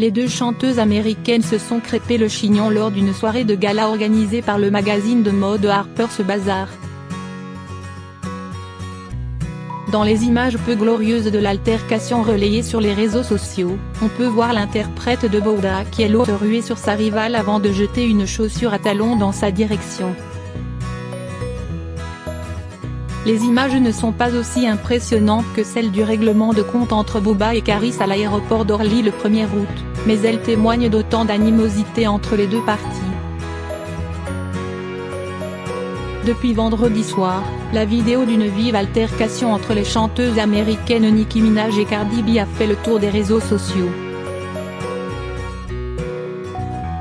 les deux chanteuses américaines se sont crêpées le chignon lors d'une soirée de gala organisée par le magazine de mode Harper's Bazaar. Dans les images peu glorieuses de l'altercation relayées sur les réseaux sociaux, on peut voir l'interprète de Bodak Yellow se ruer sur sa rivale avant de jeter une chaussure à talons dans sa direction. Les images ne sont pas aussi impressionnantes que celles du règlement de compte entre Boba et Karis à l'aéroport d'Orly le 1er août, mais elles témoignent d'autant d'animosité entre les deux parties. Depuis vendredi soir, la vidéo d'une vive altercation entre les chanteuses américaines Nicki Minaj et Cardi B a fait le tour des réseaux sociaux.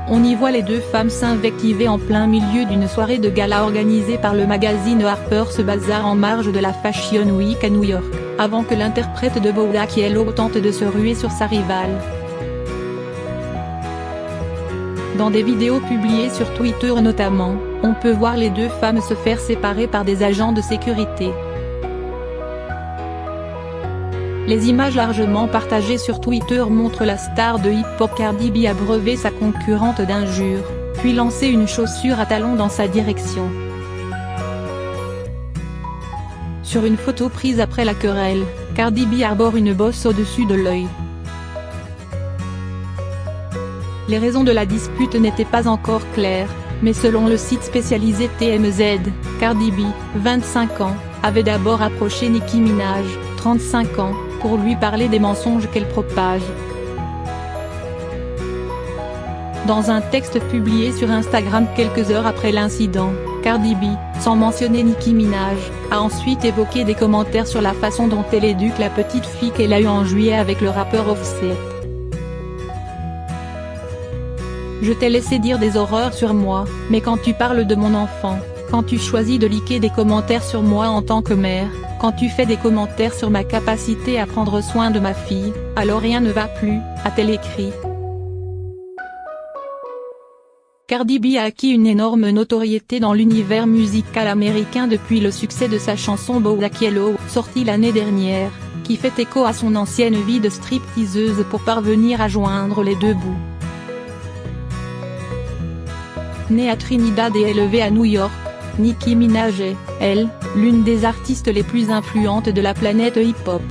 On y voit les deux femmes s'invectiver en plein milieu d'une soirée de gala organisée par le magazine Harper's Bazaar en marge de la Fashion Week à New York, avant que l'interprète de Bodak Yellow tente de se ruer sur sa rivale. Dans des vidéos publiées sur Twitter notamment, on peut voir les deux femmes se faire séparer par des agents de sécurité. Les images largement partagées sur Twitter montrent la star de hip-hop Cardi B abreuver sa concurrente d'injures, puis lancer une chaussure à talons dans sa direction. Sur une photo prise après la querelle, Cardi B arbore une bosse au-dessus de l'œil. Les raisons de la dispute n'étaient pas encore claires, mais selon le site spécialisé TMZ, Cardi B, 25 ans, avait d'abord approché Nicki Minaj, 35 ans, pour lui parler des mensonges qu'elle propage. Dans un texte publié sur Instagram quelques heures après l'incident, Cardi B, sans mentionner Nicki Minaj, a ensuite évoqué des commentaires sur la façon dont elle éduque la petite fille qu'elle a eue en juillet avec le rappeur Offset. Je t'ai laissé dire des horreurs sur moi, mais quand tu parles de mon enfant, quand tu choisis de liker des commentaires sur moi en tant que mère, quand tu fais des commentaires sur ma capacité à prendre soin de ma fille, alors rien ne va plus, a-t-elle écrit. Cardi B a acquis une énorme notoriété dans l'univers musical américain depuis le succès de sa chanson Bodak Yellow, sortie l'année dernière, qui fait écho à son ancienne vie de stripteaseuse pour parvenir à joindre les deux bouts. Née à Trinidad et élevée à New York, Nicki Minaj est, elle, l'une des artistes les plus influentes de la planète hip-hop.